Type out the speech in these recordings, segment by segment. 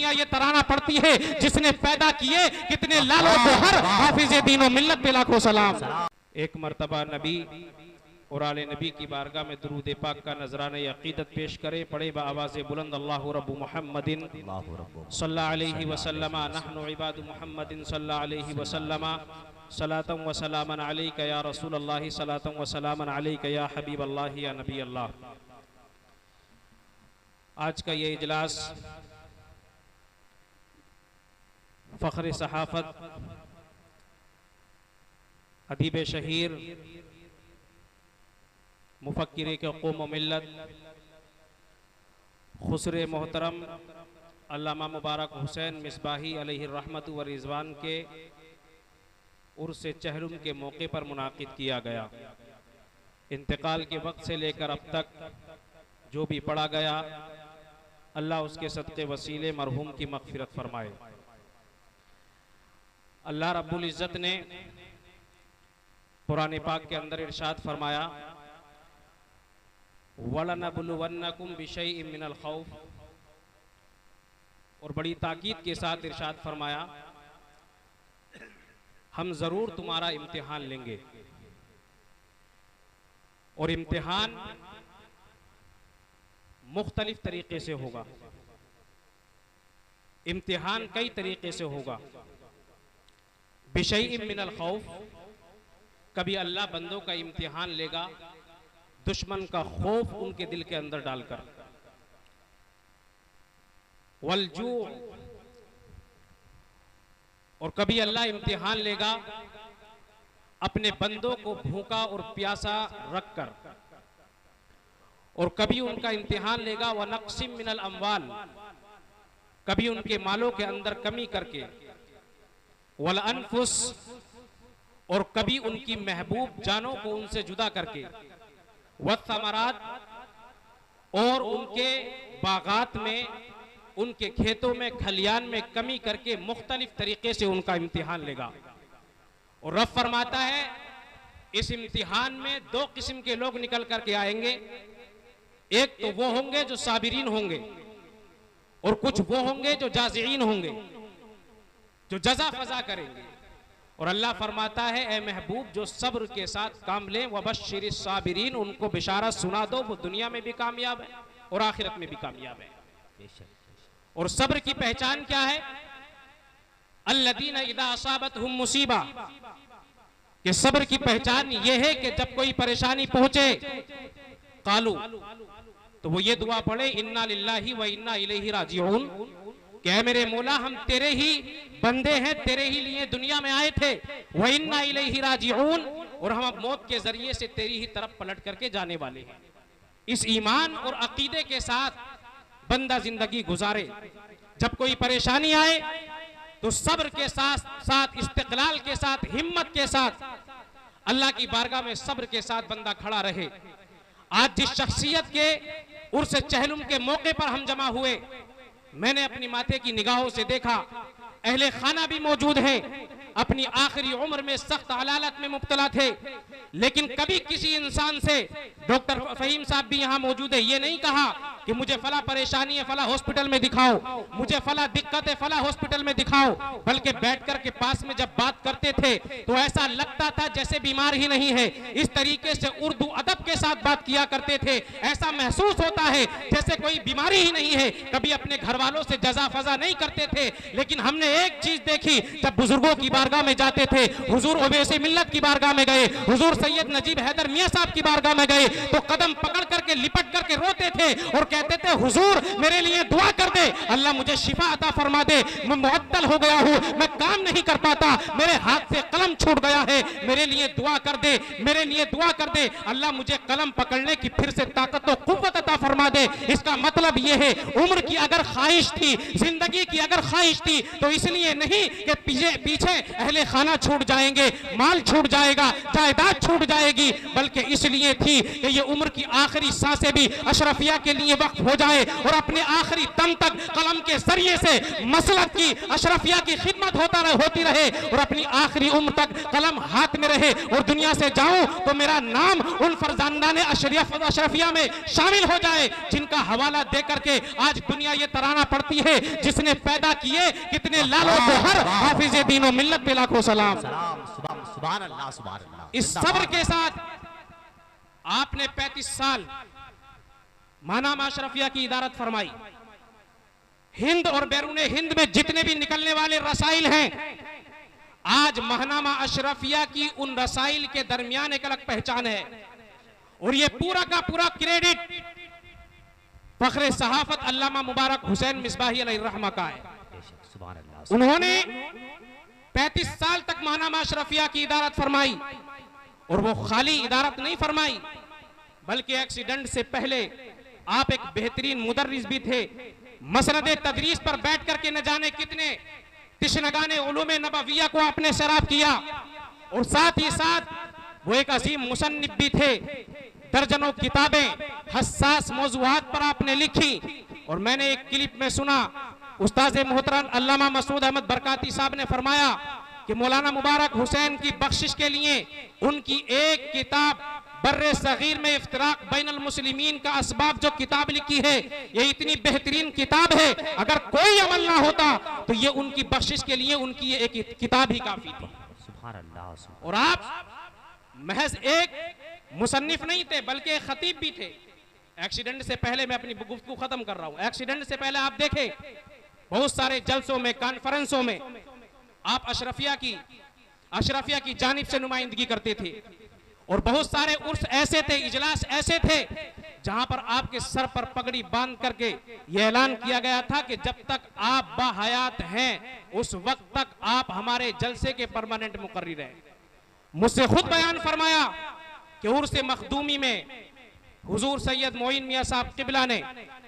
दुनिया ये तराना पड़ती है, जिसने पैदा किए कितने लालों को हर हाफिज़े दीनो मिल्लत पे लाखों सलाम। एक मर्तबा नबी और आले नबी की बारगाह में दुरूद पाक का नजराने अकीदत पेश करें। पढ़े बावाज़ बुलंद अल्लाहु रब्बु मुहम्मदिन सल्लल्लाहु अलैहि वसल्लम नहनु इबादु मुहम्मदिन सल्लल्लाहु अलैहि वसल्लम सलातम व सलामन अलैका या रसूल अल्लाह सलातम व सलामन अलैका या हबीब अल्लाह या नबी अल्लाह। आज का ये इजलास फ़ख्र सहाफ़त, अदीब शहीर, मुफक्किर के कौम मिल्लत, खुसरे मोहतरम अल्लामा मुबारक हुसैन मिसबाही अलैहि रहमत व रिज़वान के उर्स चहरुम के मौके पर मुनाकिद किया गया। इंतकाल के वक्त से लेकर अब तक जो भी पढ़ा गया, अल्लाह उसके सदक़े वसीले मरहूम की मग़फ़िरत फरमाए। अल्लाह रब्बुल इज़्ज़त ने कुरान पाक के अंदर इरशाद फरमाया, वलनबलुवन्नकुम बिशैइन मिनल खौफ, और बड़ी ताकीद के साथ इरशाद फरमाया, हम जरूर तुम्हारा इम्तिहान लेंगे। और इम्तिहान मुख्तलिफ तरीके से होगा, इम्तिहान कई तरीके से होगा। बिशैइन मिनल खौफ, कभी अल्लाह बंदों का इम्तिहान लेगा दुश्मन का खौफ उनके दिल के अंदर डालकर। वलजू, और कभी अल्लाह इम्तिहान लेगा अपने बंदों को भूखा और प्यासा रखकर। और कभी उनका इम्तिहान लेगा व नक्सिम मिनल अम्वाल, कभी उनके मालों के अंदर कमी करके। वल अनफुस, और कभी उनकी महबूब जानों को उनसे जुदा करके। वत्थमरात, और उनके बागात में, उनके खेतों में, खलियान में कमी करके मुख्तलिफ तरीके से उनका इम्तिहान लेगा। और रब फरमाता है इस इम्तिहान में दो किस्म के लोग निकल करके आएंगे। एक तो वो होंगे जो साबिरीन होंगे, और कुछ वो होंगे जो जाज़ीन होंगे, जो जज़ा फज़ा करेंगे। और अल्लाह फरमाता है ए महबूब जो सब्र के साथ काम लें, वबश्शिरिस साबिरीन, उनको बिशारत सुना दो, वो दुनिया में भी कामयाब है और आखिरत में भी कामयाब है। और सब्र की पहचान क्या है? अल्लदीना इदा असाबतहुम मुसीबा, कि सब्र की पहचान ये है कि जब कोई परेशानी पहुंचे, कालू, तो वो ये दुआ पढ़े, इन्ना लिल्लाहि व इन्ना इलैहि राजिऊन, कि मेरे मौला हम तेरे ही बंदे हैं, तेरे ही लिए दुनिया में आए थे। व इन्ना इलैहि राजिऊन, और हम अब मौत के जरिए से तेरी ही तरफ पलट करके जाने वाले हैं। इस ईमान और अकीदे के साथ बंदा जिंदगी गुजारे। जब कोई परेशानी आए तो सब्र के साथ साथ, इस्तिक़लाल के साथ, हिम्मत के साथ अल्लाह की बारगाह में सब्र के साथ बंदा खड़ा रहे। आज जिस शख्सियत के उर्स चहलुम के मौके पर हम जमा हुए, मैंने अपनी माते की निगाहों से देखा अहले खाना भी मौजूद हैं, अपनी आखिरी उम्र में सख्त हलालत में मुब्तला थे, लेकिन कभी किसी इंसान से, डॉक्टर फहीम साहब भी यहाँ मौजूद है, ये नहीं कहा कि मुझे फला परेशानी है फला हॉस्पिटल में दिखाओ, मुझे फला दिक्कत है फला हॉस्पिटल में दिखाओ, बल्कि बैठकर के पास में जब बात करते थे तो ऐसा लगता था जैसे बीमार ही नहीं है। इस तरीके से उर्दू अदब के साथ बात किया करते थे, ऐसा महसूस होता है जैसे कोई बीमारी ही नहीं है। कभी अपने घर वालों से जजा फजा नहीं करते थे, लेकिन हमने एक चीज देखी, जब बुजुर्गों की बारगाह में जाते थे, हुजूर ओवैसी मिल्लत की बारगाह में गए, हुजूर सैयद नजीब हैदर मियां साहब की बारगाह में गए, तो कदम पकड़ करके लिपट करके रोते थे और कहते थे हुजूर मेरे लिए दुआ कर दे, अल्लाह मुझे शिफा अता फरमा दे, मैं मुअत्तल हो गया हूँ, मैं काम नहीं कर पाता, मेरे हाथ से कलम छूट गया है, मेरे लिए दुआ कर दे, मेरे लिए दुआ कर दे, अल्लाह मुझे कलम पकड़ने की फिर से ताकत और कुव्वत अता फरमा दे। इसका मतलब यह है उम्र की अगर ख्वाहिश थी, जिंदगी की अगर ख्वाहिश थी, तो इसलिए नहीं कि पीछे अहले खाना छूट जाएंगे, माल छूट जाएगा, जायदाद छूट जाएगी, बल्कि इसलिए थी कि ये उम्र की आखिरी सांसें भी अशरफिया के लिए व वक्त हो जाए और अपने आखिरी दम तक कलम के जरिए से मसलक की अशरफिया की खिदमत होती रहे और अपनी आखिरी उम्र तक कलम हाथ में रहे और दुनिया से जाऊं तो मेरा नाम उन फरजानदाने अशरफिया में शामिल हो जाए जिनका हवाला दे करके आज दुनिया ये तराना पड़ती है, जिसने पैदा किए कितने लालो गोहर, हाफिज दीनो मिल्लत पे लाखों सलाम। सुभान अल्लाह, सुभान अल्लाह। इस सब्र के साथ आपने 35 साल महानामा अशरफिया की इदारत फरमाई। हिंद और बैरून हिंद में जितने भी निकलने वाले रसाइल हैं, आज महानामा अशरफिया की उन रसाइल के दरमियान एक अलग पहचान है और ये पूरा का पूरा क्रेडिट फखरे सहाफत अल्लामा मुबारक हुसैन मिसबाही अलैहिर्रहमा का है। उन्होंने 35 साल तक महानामा अशरफिया की इदारत फरमाई और वो खाली इदारत नहीं फरमाई बल्कि एक्सीडेंट से पहले आप एक बेहतरीन मुदर्रिस भी थे। मसनद तदरीस पर बैठ करके न जाने कितने तिश्नगाने उलूम नबविया को आपने शराब किया और साथ ही साथ वो एक अजीम मुसन्निफ भी थे। दर्जनों किताबें हसास मौज़ूआत पर आपने लिखी और मैंने एक क्लिप में सुना उस्ताद मोहतरम अल्लामा मसूद अहमद बरकाती साहब ने फरमाया कि मौलाना मुबारक हुसैन की बख्शिश के लिए उनकी एक किताब बर्रे सगीर में इफ्तराक बैनल मुस्लिमीन का असबाब जो किताब लिखी है, ये इतनी बेहतरीन किताब है, अगर कोई अमल ना होता तो ये उनकी बख्शिश के लिए उनकी ये एक किताब ही काफी थी। और आप महज एक मुसन्निफ नहीं थे बल्कि एक खतीब भी थे। एक्सीडेंट से पहले, मैं अपनी गुफ्तगू खत्म कर रहा हूं, एक्सीडेंट से पहले आप देखें बहुत सारे जलसों में, कॉन्फ्रेंसों में आप अशरफिया की जानिब से नुमाइंदगी करते थे और बहुत सारे उर्स ऐसे थे, इजलास ऐसे थे जहां पर आपके सर पर पगड़ी बांध करके यह ऐलान किया गया था कि जब तक आप बाहयात हैं उस वक्त तक आप हमारे जलसे के परमानेंट मुकर्रिर हैं। मुझसे खुद बयान फरमाया कि उर्स मखदूमी में हुजूर सैयद मोइन मियां साहब किबला ने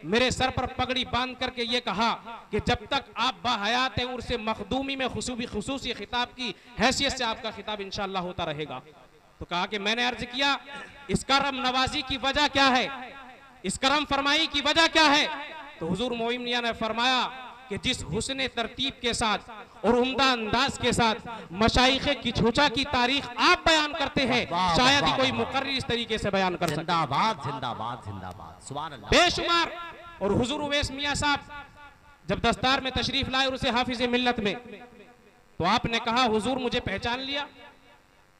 मेरे सर पर पगड़ी बांध करके ये कहा कि जब तक आप बाहयात हैं उर्स मखदूमी में खुसूसी खिताब की हैसियत से आपका खिताब इंशाअल्लाह होता रहेगा। तो कहा कि मैंने अर्ज किया इस करम नवाजी की वजह क्या है, इस करम फरमाई की वजह क्या है? तो हुजूर मोइन मियां ने फरमाया कि जिस हुस्न तरतीब के साथ और उम्दा अंदाज के साथ मशाइखे की छूचा की तारीख आप बयान करते हैं, शायद ही कोई मुकर्रिर इस तरीके से बयान कर सकता। जिंदाबाद जिंदाबाद जिंदाबाद, सुभान अल्लाह। बेशुमार। और हुजूर उवैस मियां साहब जब दस्तार में तशरीफ लाए और उसे हाफिज मिल्लत में, तो आपने कहा हुजूर मुझे पहचान लिया?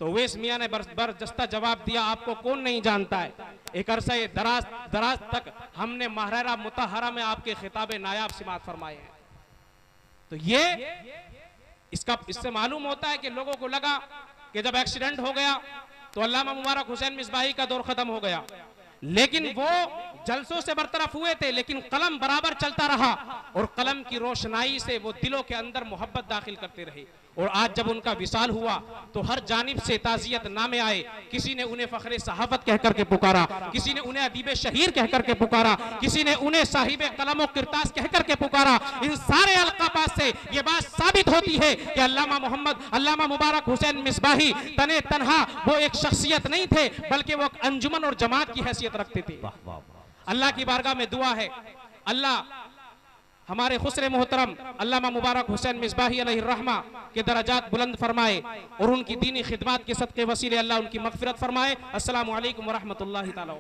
तो उवैस मियां ने बरजस्ता जवाब दिया, आपको कौन नहीं जानता है, एक अरसा दराज तक हमने महरारा मुतहरा में आपके खिताब नायाब सिमात फरमाए हैं। तो ये इससे मालूम होता है कि लोगों को लगा कि जब एक्सीडेंट हो गया तो अल्लामा मुबारक हुसैन मिसबाही का दौर खत्म हो गया, लेकिन वो जलसों से बरतरफ हुए थे लेकिन कलम बराबर चलता रहा और कलम की रोशनाई से वो दिलों के अंदर मोहब्बत दाखिल करते रहे। और आज जब उनका विसाल हुआ तो हर जानिब से ताजियत नामे आए। किसी ने उन्हें फखरे सहाफत कह करके पुकारा, किसी ने उन्हें अदीब शहीर कह करके पुकारा, किसी ने उन्हें साहिब कलम किरतास कह करके पुकारा। इन सारे अलकाबात से ये बात साबित होती है कि अल्लामा मुबारक हुसैन मिसबाही तने तन्हा वो एक शख्सियत नहीं थे बल्कि वो एक अंजुमन और जमात की हैसियत रखते थे। अल्लाह की बारगाह में दुआ है अल्लाह हमारे खुसरे मोहतरम अल्लामा मुबारक हुसैन मिसबाही अलैहिर्रहमा के दरजात बुलंद फरमाए और उनकी दीनी खिदमत के सदक़े वसीले अल्लाह उनकी मग़फ़िरत फरमाए। अस्सलामु अलैकुम व रहमतुल्लाहि तआला।